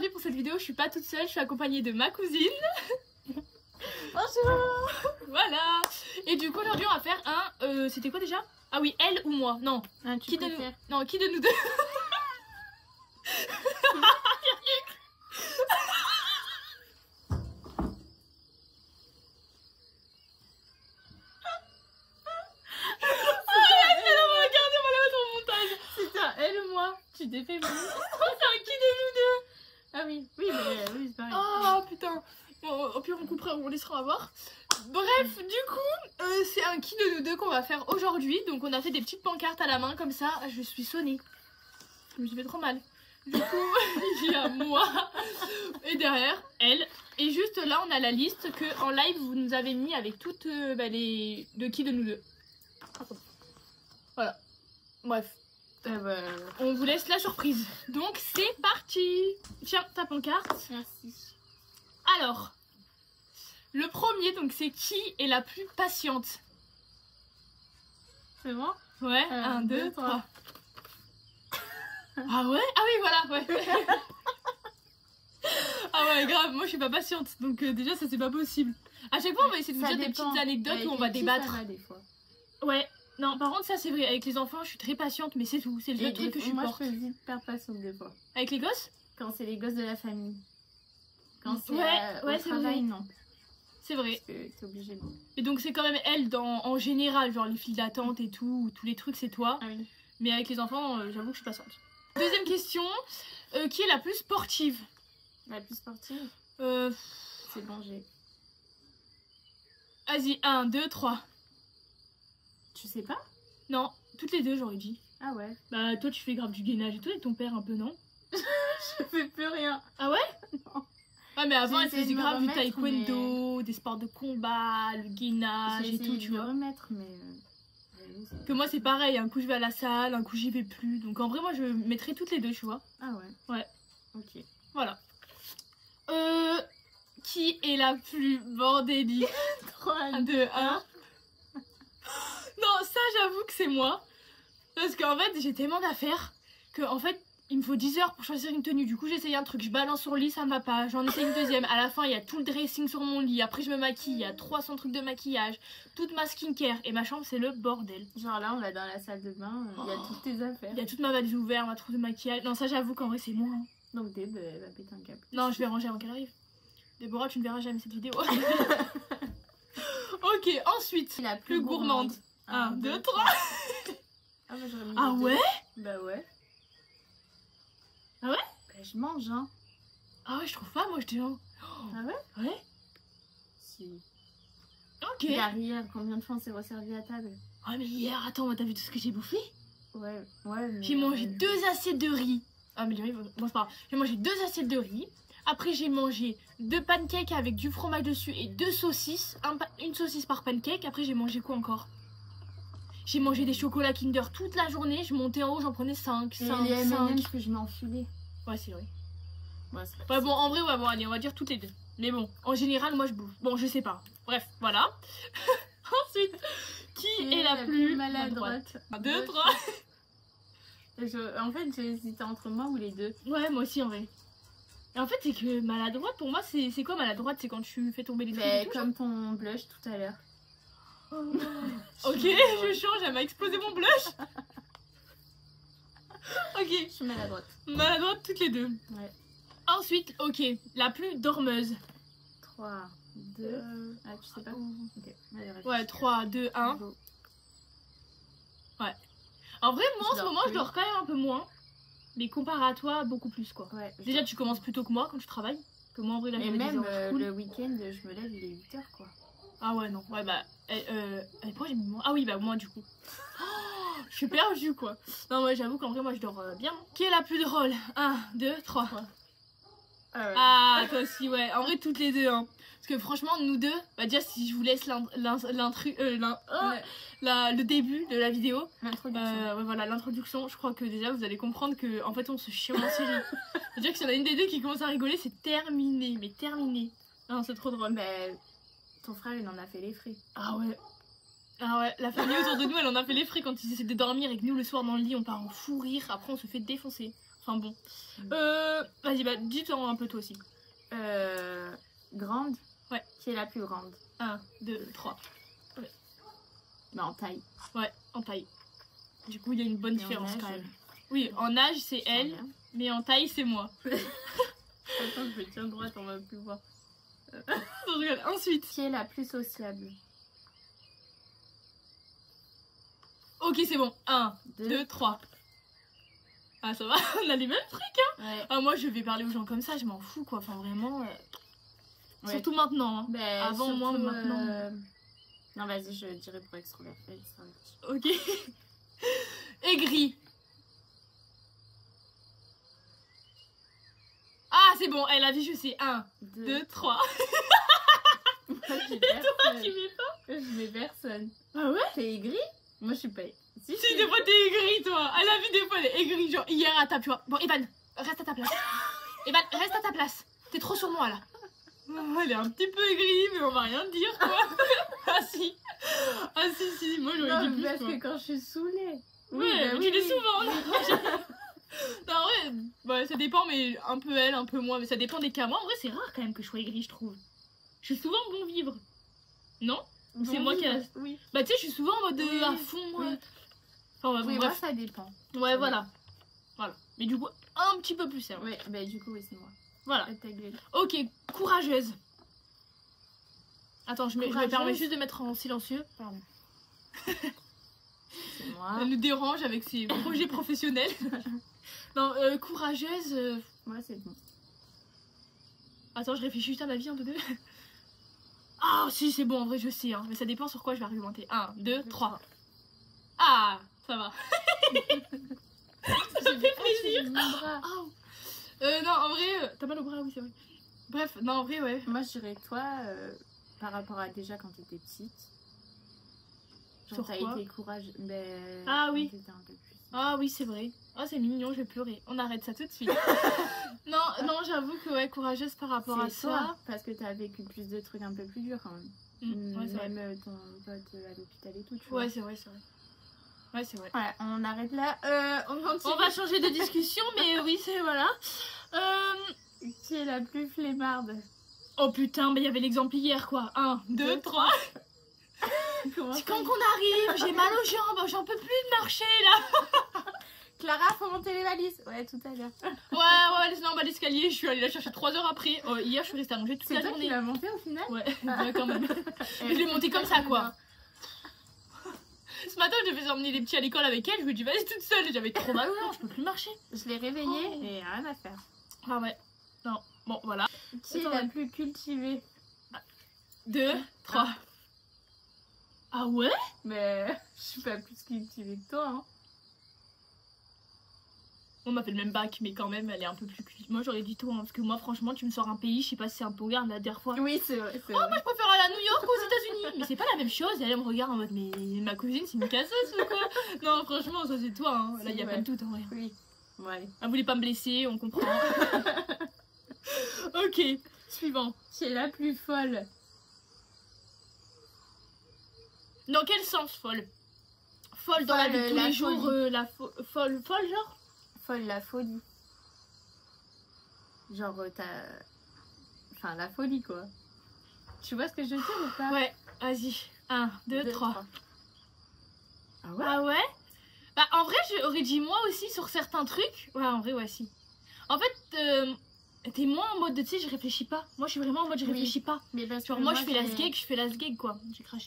aujourd'hui pour cette vidéo, je suis pas toute seule, je suis accompagnée de ma cousine. Bonjour. Voilà. Et du coup aujourd'hui on va faire un... c'était quoi déjà? Ah oui, elle ou moi? Non. Qui de nous... Non, qui de nous deux? Elle ou moi? Tu t'es fait mal. C'est un qui de nous deux? Ah oui, oui, mais oui, c'est pareil. Oh putain. Bon, au pire on coupera, on laissera avoir. Bref, du coup, c'est un qui de nous deux qu'on va faire aujourd'hui. Donc on a fait des petites pancartes à la main comme ça. Je suis sonnée. Je me suis fait trop mal. Du coup, il y a moi et derrière elle. Et juste là, on a la liste que en live vous nous avez mis avec toutes les de qui de nous deux. Voilà. Bref. On vous laisse la surprise. Donc c'est parti. Tiens, ta pancarte. Merci. Alors, le premier, donc c'est qui est la plus patiente? C'est moi? Ouais, 1, 2, 3. Ah ouais? Ah oui, voilà, ouais. Ah ouais, grave, moi je suis pas patiente. Donc déjà, ça c'est pas possible. À chaque fois, on va essayer de vous dire des petites anecdotes où on va débattre. Des fois. Ouais. Non, par contre, ça c'est vrai. Avec les enfants, je suis très patiente, mais c'est tout. C'est le seul truc que je supporte. Moi, je peux vite perdre patiente des fois. Avec les gosses? Quand c'est les gosses de la famille. Quand c'est ouais, au travail, non. C'est vrai. Parce que t'es obligé de... Et donc, c'est quand même elle, en général, genre les files d'attente et tout, tous les trucs, c'est toi. Ah oui. Mais avec les enfants, j'avoue que je suis patiente. Deuxième question, qui est la plus sportive? La plus sportive? C'est bon, j'ai... Vas-y, 1, 2, 3. Tu sais pas? Non, toutes les deux j'aurais dit. Ah ouais. Bah toi tu fais grave du gainage et tout avec ton père un peu, non? Je fais plus rien. Ah ouais? Non. Ah mais avant elle J'ai essayé faisait de me grave du remettre, taekwondo, des sports de combat, le gainage et tout, tu vois. Remettre, mais... Que moi c'est pareil, un coup je vais à la salle, un coup j'y vais plus. Donc en vrai moi je mettrais toutes les deux, tu vois. Ah ouais. Ouais. Ok. Voilà. Qui est la plus bordélique? 3, 2, 1. Non, ça j'avoue que c'est moi. Parce qu'en fait j'ai tellement d'affaires que en fait il me faut 10 heures pour choisir une tenue. Du coup j'essaye un truc, je balance sur le lit, ça me va pas. J'en essaye une deuxième. À la fin il y a tout le dressing sur mon lit. Après je me maquille, il y a 300 trucs de maquillage. Toute ma skincare. Et ma chambre c'est le bordel. Genre là on va dans la salle de bain, il y a toutes tes affaires. Il y a toute ma valise ouverte, ma trousse de maquillage. Non ça j'avoue qu'en vrai c'est moi. Hein. Donc Deb va péter un câble. Non je vais ranger avant qu'elle arrive. Déborah tu ne verras jamais cette vidéo. Ok, ensuite La plus gourmande. 1, 2, 3. Ah, bah, j'aurais mis Ah ouais? Bah ouais. Ah ouais? Bah je mange hein. Ah ouais je trouve pas, moi je dis genre... Ah ouais? Ouais? Si. Ok. Derrière, combien de fois on s'est resservi à table? Ah mais hier, attends, t'as vu tout ce que j'ai bouffé? Ouais, ouais. Mais J'ai mangé 2 assiettes de riz. Ah mais le riz, bon c'est pas grave. J'ai mangé 2 assiettes de riz. Après j'ai mangé 2 pancakes avec du fromage dessus et 2 saucisses. Une saucisse par pancake. Après j'ai mangé quoi encore? J'ai mangé des chocolats Kinder toute la journée. Je montais en haut, j'en prenais 5. Et les M&M's que je m'ai enfilé. Ouais c'est vrai. Ouais, Bon en vrai ouais bon allez on va dire toutes les deux. Mais bon en général moi je bouffe. Bon je sais pas. Bref voilà. Ensuite qui est la plus maladroite? 1, 2, 3. En fait j'ai hésité entre moi ou les deux. Ouais moi aussi en vrai. Et en fait c'est que maladroite pour moi c'est quoi maladroite? C'est quand tu fais tomber les trucs et tout, comme ton blush tout à l'heure. Ok je change, elle m'a explosé mon blush. Ok. Je suis maladroite. Maladroite toutes les deux. Ouais. Ensuite ok la plus dormeuse. 3, 2... Ah tu sais pas? Ok. Allez, Ouais 3, 2, 1. Ouais. En vrai moi en ce moment je dors quand même un peu moins. Mais comparé à toi beaucoup plus quoi. Ouais, déjà tu commences plus tôt que moi quand tu travailles. Que moi en vrai là et même le week-end je me lève il est 8h quoi. Ah ouais non. Ouais bah pourquoi j'ai mis moins? Ah oui bah moi du coup. Oh, je suis perdue quoi. Non ouais j'avoue qu'en vrai moi je dors bien. Qui est la plus drôle? 1, 2, 3. Ah toi aussi ouais. En vrai toutes les deux hein. Parce que franchement nous deux, bah déjà si je vous laisse le début de la vidéo, ouais, voilà l'introduction, je crois que déjà vous allez comprendre que en fait on se chie en série. C'est-à-dire que s'il y en a une des deux qui commence à rigoler, c'est terminé, mais terminé. Non c'est trop drôle. Mais ton frère il en a fait les frais. Ah ouais. Ah ouais, la famille autour de nous elle en a fait les frais quand ils essaient de dormir et que nous le soir dans le lit on part en fou rire, après on se fait défoncer. Enfin bon. Vas-y, bah dis-toi un peu toi aussi. Grande. Ouais. Qui est la plus grande? 1, 2, 3. Ouais. Mais en taille. Ouais, en taille. Du coup, il y a une bonne Et différence en âge, quand même. Oui, en âge, c'est elle, rien. mais en taille, c'est moi. Attends, je me tiens droite, on va plus voir. Je regarde. Ensuite. Qui est la plus sociable? Ok, c'est bon. 1, 2. 2, 3. Ah, ça va, on a les mêmes trucs, hein. Ouais. Ah, moi, je vais parler aux gens comme ça, je m'en fous, quoi. Enfin, vraiment. Ouais. Surtout maintenant. Hein. Ben, Avant, surtout, moi, maintenant. Non, vas-y, je dirais pour extroverti. Ok. Aigri. Ah, c'est bon, elle a vu, je sais. 1, 2, 3. Moi, j'ai Toi, personne. tu mets pas. Je mets personne. Ah ouais? T'es aigri? Moi, je suis pas. Si, Si, des fois, t'es aigri, toi. Elle a vu des fois, elle est aigrie. Genre, hier, à table, tu vois. Bon, Evan, reste à ta place. Evan, reste à ta place. T'es trop sur moi, là. Oh, elle est un petit peu aigrie, mais on va rien dire, quoi. Ah, si. Ah, si, moi, j'aurais dit Non, plus, parce quoi. que quand je suis saoulée. Ouais, bah tu l'es souvent, là. Non, en vrai, bah, ça dépend, mais un peu elle, un peu moi. Mais ça dépend des cas. Moi, en vrai, c'est rare quand même que je sois aigrie, je trouve. Je suis souvent bon vivre. Non? C'est moi qui a... Oui. Bah, tu sais, je suis souvent en mode Oui, à fond. oui. Enfin, ouais, bon, Oui, moi, bref. ça dépend. Ouais, voilà. Voilà. Mais du coup, un petit peu plus sérieux. Ouais, bah, du coup, oui, c'est moi. Voilà. Ta gueule. Ok, courageuse. Attends, je me Courageuse. permets juste de mettre en silencieux. Pardon. C'est moi. Elle nous dérange avec ses projets professionnels. Non, courageuse. Moi, c'est bon. Attends, je réfléchis juste à ma vie en 2. Ah, si, c'est bon, en vrai, je sais. Hein. Mais ça dépend sur quoi je vais argumenter. 1, 2, 3. Ah, ça va. Ça fait plaisir. Mon bras. Non, en vrai, t'as mal au bras, oui, c'est vrai. Bref, non, en vrai, ouais. Moi, je dirais que toi, par rapport à déjà quand t'étais petite, genre, Sur t'as quoi été courageuse. Ben, Ah oui. quand t'étais un peu plus. Ah oui, c'est vrai. Ah, c'est mignon, je vais pleurer. On arrête ça tout de suite. non, j'avoue que ouais, courageuse par rapport à C'est toi, ça. parce que t'as vécu plus de trucs un peu plus durs quand même. Ouais, c'est vrai. Même ton pote à l'hôpital et tout, tu vois. Ouais, c'est vrai, c'est vrai. Ouais, c'est vrai. Voilà, on arrête là. On continue. On va changer de discussion, mais oui, c'est voilà. Qui est la plus flemmarde? Oh putain, mais il y avait l'exemple hier, quoi. 1, 2, 3. Comment C'est ça quand qu'on arrive, j'ai mal aux jambes, j'en peux plus de marcher là. Clara, faut monter les valises. Ouais, tout à l'heure. Ouais, laisse-la en bas l'escalier, je suis allée la chercher 3 heures après. Hier, je suis restée allongée toute C'est la toi qui journée. l'as monté au final? Ouais, ouais, quand même. Je l'ai montée comme ça, quoi. Ce matin, je devais emmener les petits à l'école avec elle, je lui ai dit vas-y toute seule, j'avais trop mal aux jambes, je peux plus marcher. Je l'ai réveillée Oh. et rien à faire. Ah ouais, non, bon voilà. Qui est Attends, la ouais. plus cultivée? 2, 3. Ah ouais? Mais je suis pas plus cultivée que toi, hein. On a fait le même bac, mais quand même, elle est un peu plus cuite. Moi, j'aurais dit toi, hein, parce que moi, franchement, tu me sors un pays, je sais pas si c'est un peu regard la dernière fois. Oui, c'est vrai. Oh, moi, je préfère aller à New York qu'aux États-Unis. Mais c'est pas la même chose. Et elle me regarde en mode, mais ma cousine, c'est une casseuse ou quoi? Non, franchement, ça c'est toi. Hein. Là, il y a Ouais. pas de tout en vrai. Oui. Ouais. Elle voulait pas me blesser, on comprend. Ok, suivant. Qui est la plus folle? Dans quel sens folle? Folle dans la vie de tous la les jours, folie. folle genre? Folle, la folie. Genre, t'as. Enfin, la folie, quoi. Tu vois ce que je veux dire ou pas? Ouais, vas-y. 1, 2, 2, 3. Ah ouais? Ah ouais? Bah en vrai j'aurais dit moi aussi sur certains trucs. Ouais en vrai ouais si. En fait t'es moins en mode tu sais je réfléchis pas. Moi je suis vraiment en mode je Oui. réfléchis pas. Mais parce Genre que moi je fais la j'ai- sgeg, je fais la sgeg quoi. J'ai craché.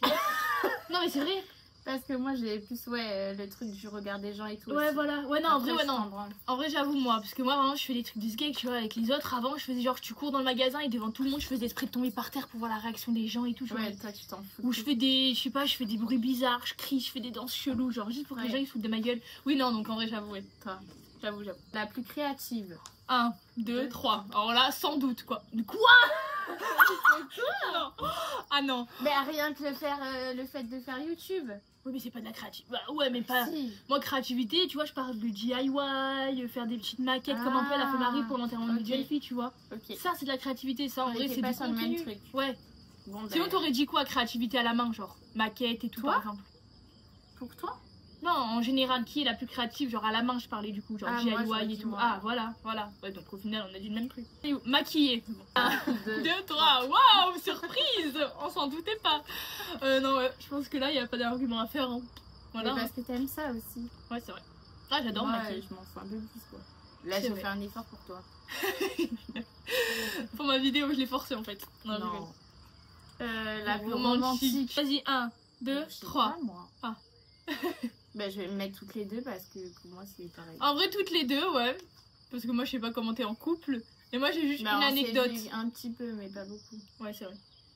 Non mais c'est vrai. Parce que moi, j'ai plus, le truc du regard des gens et tout. Ouais aussi. voilà. Ouais non en Après, vrai ouais je t'en non. branle. En vrai j'avoue moi parce que moi vraiment je fais des trucs de sgeg tu vois avec les autres. Avant je faisais genre tu cours dans le magasin et devant tout le monde je faisais exprès de tomber par terre pour voir la réaction des gens et tout. Genre. Ouais, toi, tu t'en fous. Ou je fais des, je sais pas, je fais des bruits bizarres, je crie, je fais des danses cheloues, genre juste pour que les Ouais. gens ils se foutent de ma gueule. Oui non donc en vrai j'avoue ouais. Toi. J'avoue. La plus créative. 1, 2, 3. Alors là, sans doute, quoi. Quoi? Non. Ah non. Mais rien que le fait de faire YouTube. Oui, mais c'est pas de la créativité. Bah, ouais, mais pas. Si. Moi, créativité, tu vois, je parle de DIY, faire des petites maquettes comme un peu elle a fait Marie pour l'enterrement ok. d'une jeune fille, tu vois. Ok. Ça, c'est de la créativité, ça en On vrai, était c'est pas du sur le même contenu. truc. Ouais. Bon, Sinon, ben, t'aurais dit quoi, créativité à la main, genre maquette et tout, Toi par exemple? pour toi? Non, en général, qui est la plus créative? Genre à la main, je parlais du coup, genre Ah, moi, j'aurais DIY et dit tout. moi. Ah, voilà, voilà. Ouais, donc au final, on a dit le même truc. Maquiller. Bon. 2, 2, 3, waouh, surprise! On s'en doutait pas. Non, ouais, je pense que là, il n'y a pas d'argument à faire. Hein. Voilà. Mais parce que t'aimes ça aussi. Ouais, c'est vrai. Ah, j'adore Moi, maquiller. je m'en fous un peu plus quoi. Là, C'est j'ai vrai. fait un effort pour toi. Pour ma vidéo, je l'ai forcé en fait. Non, je rigole. La plus romantique. Vas-y, 1, 2, Je sais 3. pas, moi. Ah. Bah, je vais me mettre toutes les deux parce que pour moi, c'est pareil. En vrai, toutes les deux, ouais. Parce que moi, je sais pas comment t'es en couple. Et moi, j'ai juste Bah, une on s'est anecdote. vu un petit peu, mais pas beaucoup. Ouais, c'est vrai.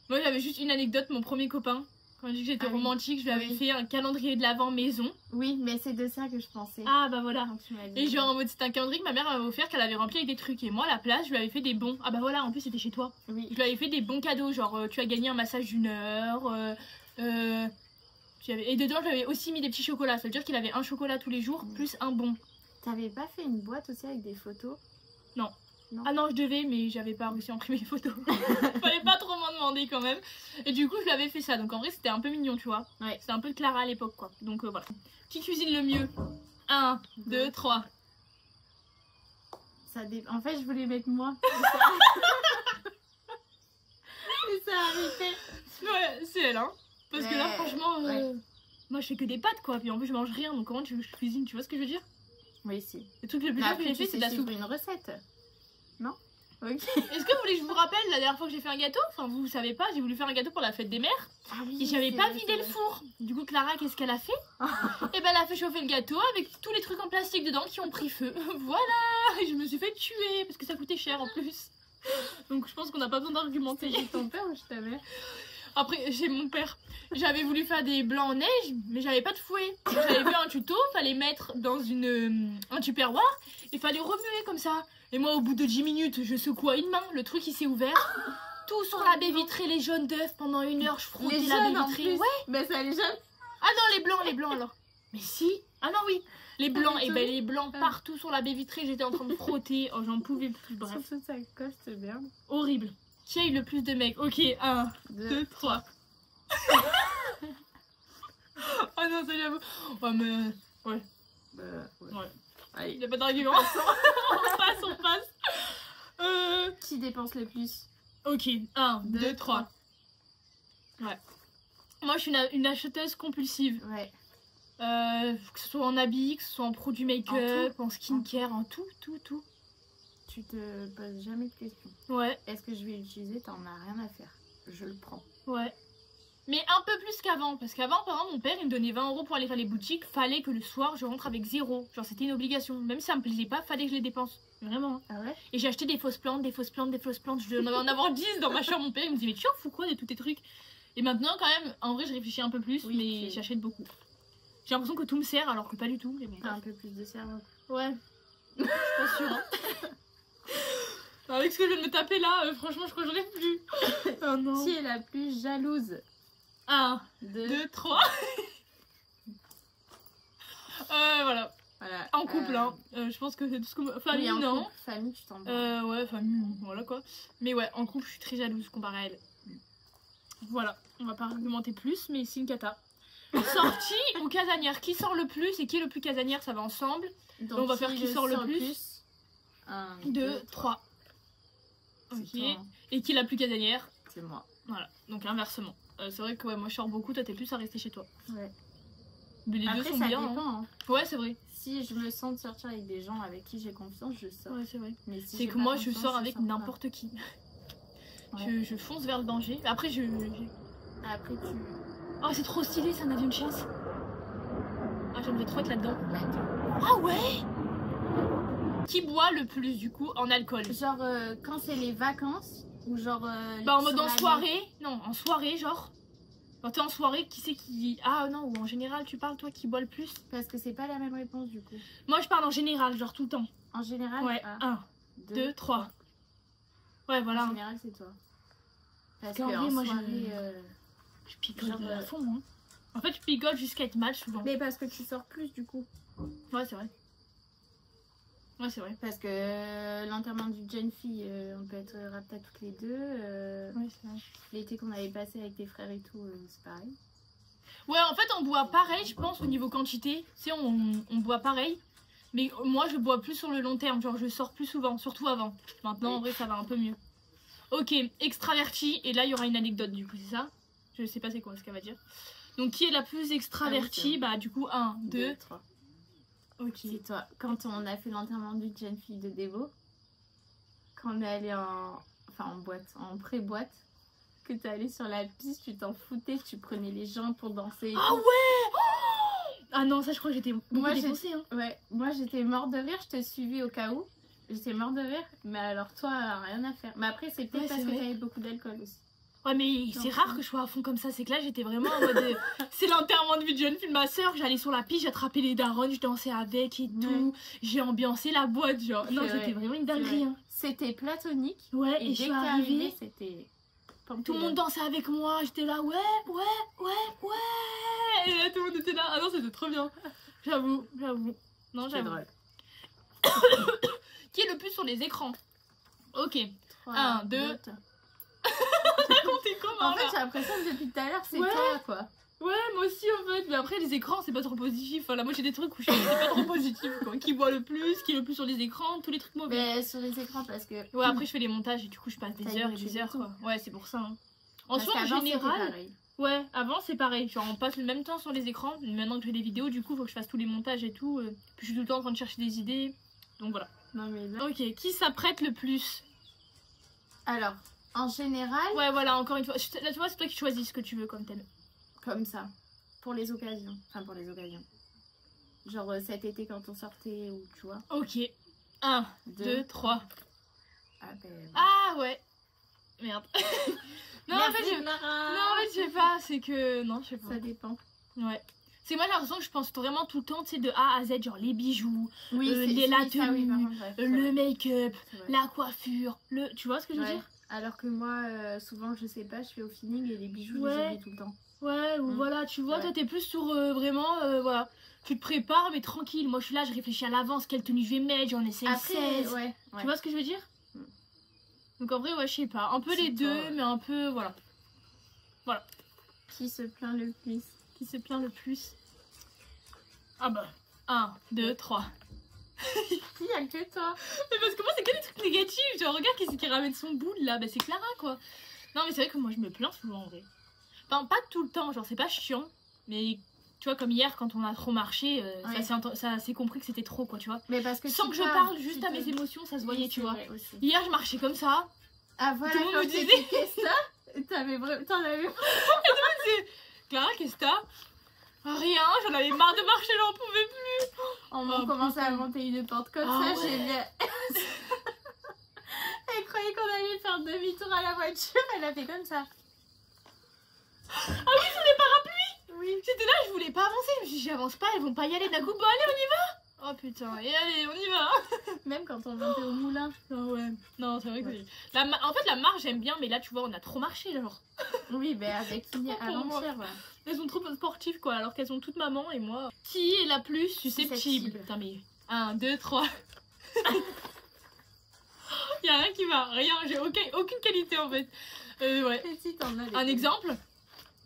Moi, j'avais juste une anecdote. Mon premier copain, quand je dis que j'étais Ah oui. romantique, je lui avais Oui. fait un calendrier de l'Avent maison. Oui, mais c'est de ça que je pensais. Ah, bah voilà. Quand tu m'as dit. Et genre en mode c'était un calendrier que ma mère avait offert qu'elle avait rempli avec des trucs et moi à la place je lui avais fait des bons. Ah bah voilà, en plus c'était chez toi. Oui. Je lui avais fait des bons cadeaux, genre tu as gagné un massage d'1 heure. Et dedans je lui avais aussi mis des petits chocolats, ça veut dire qu'il avait un chocolat tous les jours plus un bon. T'avais pas fait une boîte aussi avec des photos? Ah non je devais mais j'avais pas réussi à imprimer les photos. Fallait pas trop m'en demander quand même. Et du coup je lui avais fait ça, donc en vrai c'était un peu mignon tu vois. Ouais. C'était un peu de Clara à l'époque quoi. Donc voilà. Qui cuisine le mieux? 1, 2, 3. Ça En fait, je voulais mettre moi. Et ça arrivait. Ouais, c'est elle, hein. Parce que là, Ouais, franchement, ouais. moi je fais que des pâtes, quoi. Puis en plus, je mange rien. Donc comment tu veux que je cuisine? Tu vois ce que je veux dire? Oui, si. Le truc le plus Mais dur que après, j'ai tu fait, c'est sais de la suivre soupe. une recette. Non? Ok. Est-ce que vous voulez que je vous rappelle la dernière fois que j'ai fait un gâteau? Enfin, vous savez pas, j'ai voulu faire un gâteau pour la fête des mères. Ah oui, Et j'avais c'est pas vrai, vidé c'est le vrai. four. Du coup, Clara, qu'est-ce qu'elle a fait? Et ben, elle a fait chauffer le gâteau avec tous les trucs en plastique dedans qui ont pris feu. Voilà! Et je me suis fait tuer parce que ça coûtait cher en plus. Donc, je pense qu'on n'a pas besoin d'argumenter. C'est ton père ou je ta mère? Après, j'ai mon père. J'avais voulu faire des blancs en neige, mais j'avais pas de fouet. J'avais vu un tuto, fallait mettre dans un tupperware et fallait remuer comme ça. Et moi, au bout de 10 minutes, je secoue à une main, le truc il s'est ouvert. Tout sur la baie vitrée, les jaunes d'œufs. Pendant 1 heure, je frottais Les la jeunes baie en vitrée. plus. Ouais. Ben ça les jeunes. Ah non, les blancs alors. Mais si. Ah non, oui. Les blancs, mais et toi, ben oui. les blancs Ah. partout sur la baie vitrée, j'étais en train de frotter. Oh, j'en pouvais plus. Bref, Surtout ça coche, c'est bien. horrible. Qui a eu le plus de mecs? Ok, 1, 2, 3. Ah non, ça j'avoue. Oh, mais. Ouais. Bah, ouais. Ouais. Allez. Il n'y a pas d'argument. On passe. Qui dépense le plus? Ok, 1, 2, Deux, 3. Ouais. Moi, je suis une acheteuse compulsive. Ouais. Que ce soit en habits, que ce soit en produits make-up, en skincare, en tout. Tu te poses jamais de questions. Ouais, Est-ce que je vais l'utiliser? T'en as rien à faire. Je le prends. ouais. Mais un peu plus qu'avant. Parce qu'avant, par exemple, mon père, il me donnait 20 € pour aller faire les boutiques. Fallait que le soir, je rentre avec 0. Genre, c'était une obligation. Même si ça me plaisait pas, fallait que je les dépense. Vraiment. Ah ouais? Et j'ai acheté des fausses plantes. Je devais en avoir 10 dans ma chambre. Mon père, il me dit, mais tu en fous quoi de tous tes trucs? Et maintenant, quand même, en vrai, je réfléchis un peu plus, Oui, mais c'est- j'achète beaucoup. J'ai l'impression que tout me sert, alors que pas du tout. Mais bon, T'as un peu plus de cerveau. ouais. Je suis pas sûre. Hein. Avec ce que je viens de me taper là, franchement, je crois que j'en ai plus. Oh non. Qui est la plus jalouse? 1, Deux. 2, 3. Voilà. Voilà. En couple, hein. Je pense que c'est tout ce que. Famille, oui, en non. couple, famille, tu t'en bats. Ouais, famille, voilà quoi. Mais ouais, en couple, je suis très jalouse comparé à elle. Voilà, on va pas argumenter plus, mais c'est une cata. Sortie ou casanière? Qui sort le plus et qui est le plus casanière? Ça va ensemble. Donc, on va faire qui sort le plus. 1, 2, 3. C'est Ok. toi, hein. Et qui est la plus casanière? C'est moi. Voilà, donc inversement. C'est vrai que ouais, moi je sors beaucoup, toi t'es plus à rester chez toi. Ouais. Mais les deux Après, sont ça bien. dépend. Hein. Hein. Ouais, c'est vrai. Si je me sens de sortir avec des gens avec qui j'ai confiance, je sors. Ouais, c'est vrai. Mais si C'est j'ai que pas moi je confiance, sors avec sors pas. n'importe qui. Ouais. Je fonce vers le danger. Après, Après, tu. Oh, c'est trop stylé, c'est un avion de chasse. Ah, j'aimerais trop être là-dedans. Ah ouais. Qui boit le plus du coup en alcool? Genre, quand c'est les vacances, ou genre. Bah en mode sur en l'année. soirée. Non, en soirée, genre. Quand t'es en soirée, qui c'est qui... Ah non, ou en général, tu parles toi qui boit le plus? Parce que c'est pas la même réponse du coup. Moi, je parle en général, genre tout le temps. En général, Ouais, 1, 2, 3. Ouais, voilà. En général, c'est toi. Parce qu'en que vrai, en moi, soirée, Je picole genre, à fond, hein. En fait, je picole jusqu'à être mal souvent. Mais parce que tu sors plus du coup. Ouais, c'est vrai. Ouais, c'est vrai. Parce que l'enterrement d'une jeune fille, on peut être rapta toutes les deux. Ouais, c'est vrai. L'été qu'on avait passé avec tes frères et tout, c'est pareil. Ouais, en fait, on boit pareil, je pense, au niveau quantité. Tu sais, on boit pareil. Mais moi, je bois plus sur le long terme. Genre, je sors plus souvent, surtout avant. Maintenant, en vrai, ça va un peu mieux. Ok, extraverti. Et là, il y aura une anecdote, du coup, c'est ça? Je sais pas c'est quoi ce qu'elle va dire. Donc, qui est la plus extravertie? Bah, du coup, 1, 2, 3. Ok. C'est toi. Quand on a fait l'enterrement d'une jeune fille de Dévo, quand on est allé en boîte, en pré-boîte, que t'es allé sur la piste, tu t'en foutais, tu prenais les gens pour danser. Ah ouais! Ah non, ça, je crois que j'étais beaucoup défoncée. Hein. Ouais, moi j'étais mort de rire, je te suivais au cas où. J'étais mort de rire, mais alors toi, rien à faire. Mais après, c'est peut-être parce que t'avais beaucoup d'alcool aussi. Ouais, mais c'est rare que je sois à fond comme ça. C'est que là, j'étais vraiment en mode. C'est l'enterrement de vie de jeune fille de ma soeur. J'allais sur la piste, j'attrapais les darons, je dansais avec et tout. J'ai ambiancé la boîte, genre. Non, c'était vraiment une dinguerie. Hein. C'était platonique. Ouais, et je suis arrivée. C'était. Tout le monde dansait avec moi. J'étais là, ouais. Et là, tout le monde était là. Ah non, c'était trop bien. J'avoue. Non, j'avoue. Drôle. Qui est le plus sur les écrans? Ok. 3, 1, 2. Racontez comment? En fait, j'ai l'impression que depuis tout à l'heure, c'est toi, quoi. Ouais, moi aussi en fait. Mais après, les écrans, c'est pas trop positif. Enfin, là, moi, j'ai des trucs où je suis pas trop positif, quoi. Qui voit le plus, qui est le plus sur les écrans, tous les trucs mauvais. Mais sur les écrans, parce que. Ouais, après, je fais les montages et du coup, je passe des heures et des heures, quoi. Ouais, c'est pour ça. Hein. En soi, en général. Ouais, avant, c'est pareil. Genre, on passe le même temps sur les écrans. Mais maintenant que je fais des vidéos, du coup, faut que je fasse tous les montages et tout. Puis je suis tout le temps en train de chercher des idées. Donc voilà. Non, mais là... Ok, qui s'apprête le plus? Alors, en général. Ouais, voilà, encore une fois. Là, tu vois, c'est toi qui choisis ce que tu veux comme thème. Comme ça. Pour les occasions. Enfin, pour les occasions. Genre cet été quand on sortait ou tu vois. Ok. 1, 2, 3. Ah, ben... Ah ouais. Merde. Non, merci, en fait, je sais pas. C'est que. Non, je sais pas. Ça dépend. Ouais. C'est moi, j'ai l'impression que je pense vraiment tout le temps, tu sais, de A à Z, genre les bijoux, oui, la tenue, ouais, le make-up, la coiffure, tu vois ce que je veux dire? Alors que moi, souvent, je sais pas, je fais au feeling et les bijoux, je les oublie tout le temps. Ouais, ou voilà, tu vois, toi, t'es plus sur vraiment, voilà, tu te prépares, mais tranquille. Moi, je suis là, je réfléchis à l'avance, quelle tenue je vais mettre, j'en essaye 16. Ouais. Tu vois ce que je veux dire? Donc en vrai, ouais, je sais pas. Un peu les deux, mais un peu, voilà. Voilà. Qui se plaint le plus? Qui se plaint le plus? Ah bah, 1, 2, 3. Il y a que toi. Mais parce que moi, c'est que des trucs négatifs. Genre, regarde qui c'est qui ramène son boule là. Bah, c'est Clara, quoi. Non, mais c'est vrai que moi, je me plains souvent en vrai. Enfin, pas tout le temps, genre, c'est pas chiant. Mais tu vois, comme hier, quand on a trop marché, ça s'est compris que c'était trop, quoi, tu vois. Mais parce que sans que je parle juste à mes émotions, ça se voyait, tu vois. Hier, je marchais comme ça. Ah, voilà, tout le monde me disait qu'est-ce que ça? T'en avais Clara, qu'est-ce que t'as? Rien, j'en avais marre de marcher, j'en pouvais plus. On commençait à monter une porte comme ça, j'ai bien... Elle croyait qu'on allait faire demi-tour à la voiture, elle a fait comme ça. Ah oui, sur les parapluies. Oui. J'étais là, je voulais pas avancer, je me suis dit j'avance pas, elles vont pas y aller d'un coup. Bon allez, on y va. Oh putain, et allez, on y va. Même quand on montait au moulin. Non, ouais. Non, c'est vrai que en fait, la marche, j'aime bien, mais là, tu vois, on a trop marché, genre. Oui, ben avec Kiné à l'entière, voilà. Elles sont trop sportives, quoi, alors qu'elles ont toutes maman et moi. Qui est la plus susceptible? Putain, mais 1, 2, 3. Y'a rien qui va, rien, j'ai aucune qualité en fait. Ouais. Si, t'en as un exemple?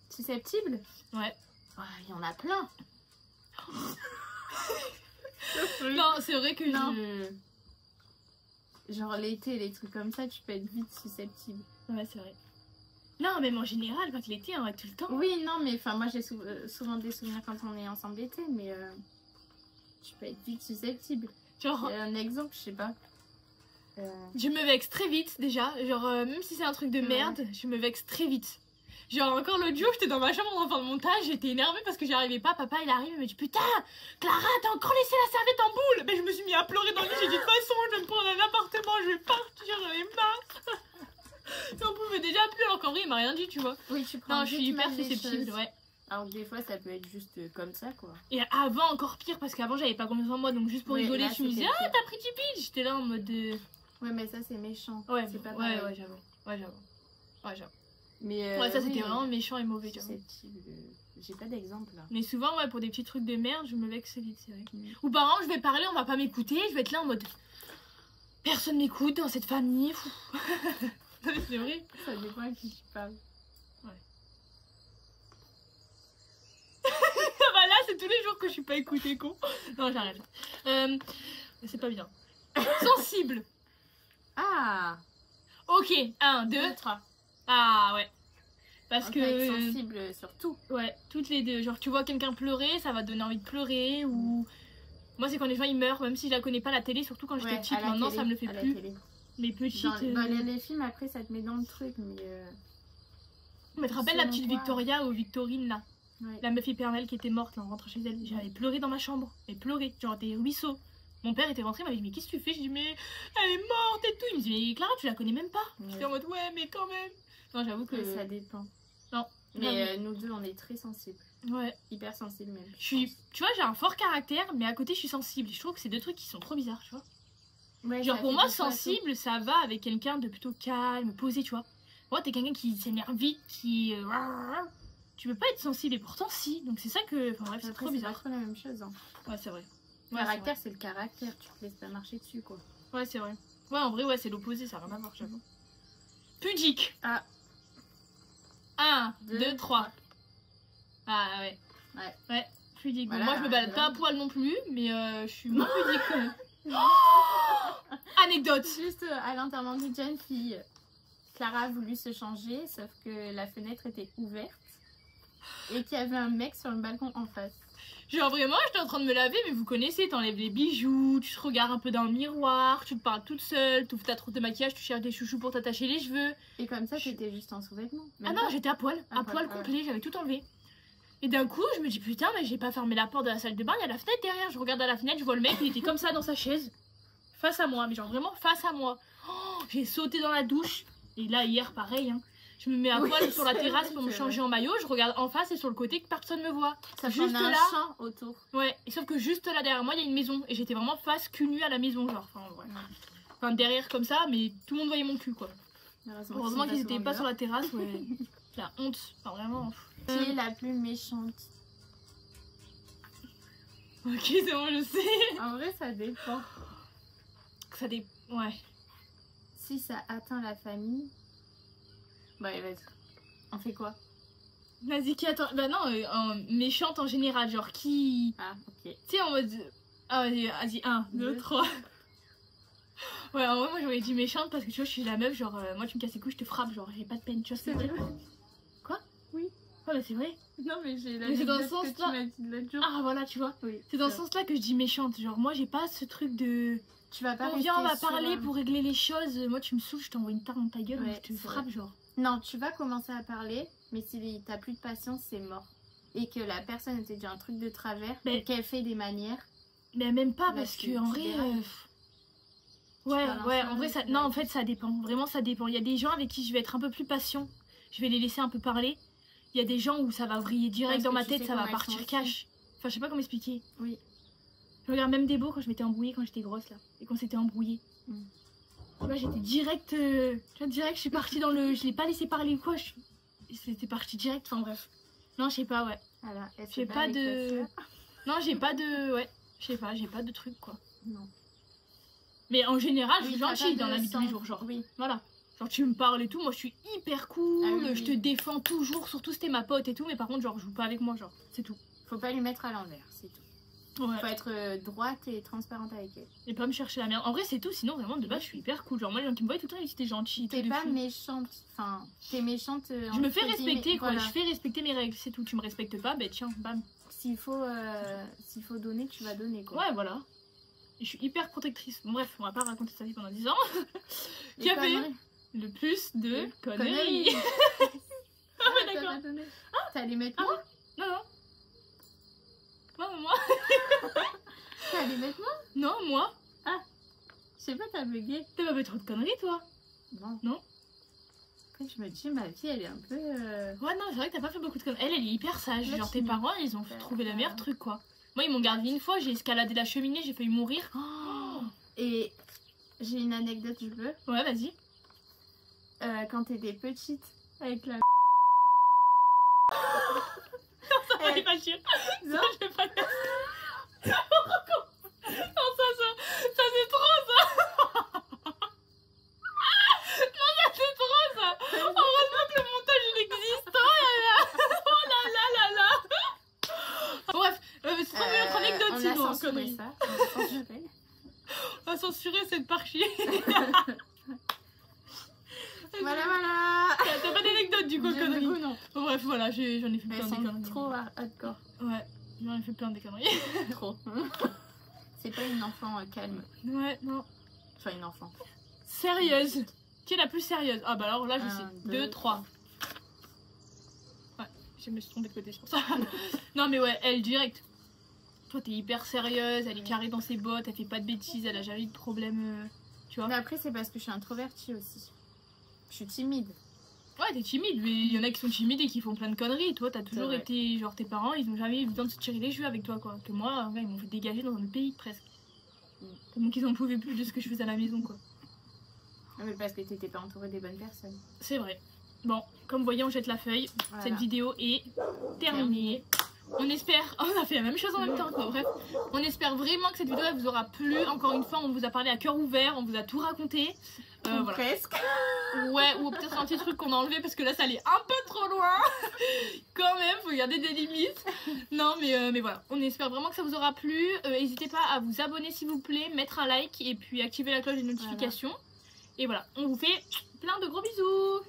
Susceptible? Ouais. Il y en a plein. Non, c'est vrai que genre l'été, les trucs comme ça, tu peux être vite susceptible. Ouais, c'est vrai. Non, même en général, pas que l'été, on va tout le temps. Oui, non, mais enfin, moi j'ai souvent des souvenirs quand on est ensemble l'été, mais tu peux être vite susceptible. Genre... un exemple, je sais pas. Je me vexe très vite déjà, genre même si c'est un truc de merde, je me vexe très vite. Genre encore l'autre jour, j'étais dans ma chambre en fin de montage, j'étais énervée parce que j'y arrivais pas, papa il arrive, il me dit putain, Clara, t'as encore laissé la serviette en boule. Mais je me suis mis à pleurer dans le lit, j'ai dit de toute façon, je vais me prendre un appartement, je vais partir, j'en ai marre. J'en pouvais déjà plus, alors qu'en vrai il m'a rien dit, tu vois. Oui, tu prends. Non, je suis hyper susceptible, ouais. Alors que des fois ça peut être juste comme ça, quoi. Et avant encore pire, parce qu'avant j'avais pas confiance en moi, donc juste pour rigoler, je me disais ah t'as pris du pitch, j'étais là en mode Ouais, mais ça c'est méchant. Ouais, c'est pas ouais, j'avoue. Ouais, j'avoue. Mais ouais, ça c'était vraiment méchant et mauvais, j'avoue. J'ai pas d'exemple là. Mais souvent, ouais, pour des petits trucs de merde, je me vexe vite, c'est vrai. Ou par exemple, je vais parler, on va pas m'écouter, je vais être là en mode personne m'écoute dans cette famille. C'est vrai. Ça dépend à qui tu parles. Ouais. tous les jours que je suis pas écoutée, con. Non, j'arrête. C'est pas bien. Sensible. Ah. Ok, 1, 2, 3. Ah ouais. Parce On que... peut être sensible sur tout. Ouais, toutes les deux. Genre, tu vois quelqu'un pleurer, ça va te donner envie de pleurer. Ou... Moi, c'est quand les gens ils meurent, même si je la connais pas, la télé, surtout quand j'étais petite. Maintenant, ça me le fait plus. Mais petite. Dans les films, après, ça te met dans le truc. Mais tu te rappelles la petite Victoria ou Victorine là? Ouais. La meuf hypernelle qui était morte là, en rentrant chez elle. J'avais pleuré dans ma chambre. Et pleuré, genre des ruisseaux. Mon père était rentré, il m'avait dit mais qu'est-ce que tu fais? Je dis mais elle est morte et tout. Il me dit mais Clara tu la connais même pas. Ouais. J'étais en mode ouais mais quand même. Non j'avoue que... Ça dépend. Non. Mais nous deux on est très sensibles. Ouais. Hyper sensibles même. Tu vois j'ai un fort caractère mais à côté je suis sensible. Je trouve que c'est deux trucs qui sont trop bizarres tu vois. Ouais, genre pour moi sensible ça va avec quelqu'un de plutôt calme, posé tu vois. Moi t'es quelqu'un qui s'énerve vite, qui... Tu peux pas être sensible et pourtant si. Donc c'est ça que... Enfin bref c'est trop bizarre. C'est pas trop la même chose. Hein. Ouais c'est vrai. Le caractère c'est le caractère, tu te laisses pas marcher dessus quoi. Ouais c'est vrai. Ouais en vrai ouais c'est l'opposé, ça n'a rien à voir j'avoue. Pudique. Ah. 1, 2, 3. Ah ouais. Ouais, pudique. Voilà, moi je me balade pas à poil non plus, mais je suis moins pudique quand même. Anecdote. Juste à l'enterrement d'une jeune fille, Clara a voulu se changer, sauf que la fenêtre était ouverte et qu'il y avait un mec sur le balcon en face. Genre vraiment, j'étais en train de me laver, mais vous connaissez, t'enlèves les bijoux, tu te regardes un peu dans le miroir, tu te parles toute seule, tu ouvres ta trousse de maquillage, tu cherches des chouchous pour t'attacher les cheveux. Et comme ça, t'étais juste en sous-vêtements. Ah non, j'étais à poil complet, j'avais tout enlevé. Et d'un coup, je me dis putain, mais j'ai pas fermé la porte de la salle de bain, il y a la fenêtre derrière. Je regarde à la fenêtre, je vois le mec, il était comme ça dans sa chaise, face à moi, mais genre vraiment face à moi. Oh, j'ai sauté dans la douche, et là, hier, pareil, hein. Je me mets à poil sur la terrasse pour me changer en maillot, je regarde en face et sur le côté que personne me voit. Ça juste un là, champ autour. Ouais, et sauf que juste là derrière moi il y a une maison et j'étais vraiment face cul nu à la maison, genre. Enfin derrière comme ça, mais tout le monde voyait mon cul quoi. Heureusement qu'ils étaient pas sur la terrasse, ouais. La honte, enfin vraiment. Qui est la plus méchante? Ok, c'est bon, je sais. En vrai, ça dépend. Ouais. Si ça atteint la famille. Ouais, vas-y. On fait quoi? Vas-y, qui attend? Bah non, méchante en général, genre qui. Ah, ok. Tu sais, en mode. Ah, vas-y, 1, 2, 3. Ouais, en vrai, moi j'aurais dit méchante parce que tu vois, je suis la meuf, genre, moi tu me casses les couilles, je te frappe, genre, j'ai pas de peine, tu vois ce que je veux dire? Quoi? Oui. Ouais, bah c'est vrai. Non, mais j'ai la c'est dans le sens que tu là. m'as dit de l'autre jour. Ah, voilà, tu vois. Oui, c'est dans ce sens-là que je dis méchante, genre, moi j'ai pas ce truc de. Tu vas pas on vient, on va parler pour régler les choses. Moi, tu me saoules, je t'envoie une tarte dans ta gueule, je te frappe, genre. Non, tu vas commencer à parler, mais si t'as plus de patience, c'est mort. Et que la personne te dit un truc de travers, et qu'elle fait des manières. Mais même pas, parce que en vrai. Ouais, en vrai, ça. Non, en fait, ça dépend. Vraiment, ça dépend. Il y a des gens avec qui je vais être un peu plus patient. Je vais les laisser un peu parler. Il y a des gens où ça va vriller direct dans ma tête, ça va partir cash. Enfin, je sais pas comment expliquer. Oui. Je regarde même des beaux quand je m'étais embrouillée, quand j'étais grosse là. Et qu'on s'était embrouillé. Moi j'étais direct, tu vois, direct, je suis partie dans le... Je l'ai pas laissé parler ou quoi, c'était parti direct, enfin bref. Non, je sais pas, ouais. Alors, j'ai pas de... Non, j'ai pas de... Ouais, je sais pas, j'ai pas de truc, quoi. Non. Mais en général, je suis gentille dans la vie de tous les jours, genre. Oui. Voilà. Genre, tu me parles et tout, moi je suis hyper cool, je te défends toujours, surtout si t'es ma pote et tout, mais par contre, genre, joue pas avec moi, genre, c'est tout. Faut pas lui mettre à l'envers, c'est tout. Ouais. Faut être droite et transparente avec elle. Et pas me chercher la merde. En vrai, c'est tout. Sinon, vraiment, de base, je suis hyper cool. Genre, moi, les gens qui me voient tout le temps, ils disent t'es gentille. T'es pas méchante. Enfin, t'es méchante. Je me fais respecter, quoi. Voilà. Je fais respecter mes règles. C'est tout. Tu me respectes pas, ben tiens, bam. S'il faut donner, tu vas donner, quoi. Ouais, voilà. Et je suis hyper protectrice. Bon, bref, on va pas raconter sa vie pendant 10 ans. Qui a fait le plus de conneries. Ah, ouais, d'accord. T'allais mettre moi? Non, non. Moi. T'allais mettre moi? Non, moi. Ah, je sais pas, t'as bugué. T'as pas fait trop de conneries, toi? Non. Non. Après, je me dis, ma fille, elle est un peu... Ouais, non, c'est vrai que t'as pas fait beaucoup de conneries. Elle est hyper sage. Là, genre, tes parents, ils ont trouvé le meilleur truc, quoi. Moi, ils m'ont gardé une fois, j'ai escaladé la cheminée, j'ai failli mourir. Oh. Et j'ai une anecdote, je veux. Ouais, vas-y. Quand t'étais petite, avec la... Ça fallait pas chier. Non, je vais pas dire. Non, ça c'est trop ça. Non, ça c'est trop ça. Heureusement que le montage il existe. Oh là là. Oh là là là là. Bref, conneries. ça. Censurer. On va censurer cette partie. Voilà. T'as pas d'anecdote du coup, Du conneries. coup, non. Bon, bref, voilà, j'en ai fait Elles plein de sont conneries. trop hardcore. Ouais, j'en ai fait plein de conneries. Trop. C'est pas une enfant calme. Ouais, non. Enfin, une enfant. Sérieuse. Qui est la plus sérieuse? Ah bah alors là, je sais. 1, 2, 3. Ouais, je me suis trompée de côté, c'est pour ça. Non mais ouais, elle direct. Toi, t'es hyper sérieuse, elle est carrée dans ses bottes, elle fait pas de bêtises, elle a jamais eu de problème, tu vois. Mais après, c'est parce que je suis introvertie aussi. Je suis timide. Ouais, t'es timide, mais il y en a qui sont timides et qui font plein de conneries. Toi, t'as toujours vrai. été, genre tes parents, ils ont jamais eu besoin de se tirer les cheveux avec toi, quoi. Que moi, ouais, ils m'ont fait dégager dans un autre pays, presque. Tellement qu'ils en pouvaient plus de ce que je faisais à la maison, quoi. Mais parce que t'étais pas entourée des bonnes personnes. C'est vrai. Bon, comme vous voyez, on jette la feuille. Voilà. Cette vidéo est terminée. On espère... Oh, on a fait la même chose en même temps, quoi. Bref, on espère vraiment que cette vidéo elle vous aura plu. Encore une fois, on vous a parlé à cœur ouvert, on vous a tout raconté. Ou Voilà. presque. Ouais, ou peut-être un petit truc qu'on a enlevé parce que là ça allait un peu trop loin. Quand même, faut garder des limites. Non, mais voilà, on espère vraiment que ça vous aura plu. N'hésitez pas à vous abonner s'il vous plaît, mettre un like et puis activer la cloche des notifications. Et voilà, on vous fait plein de gros bisous.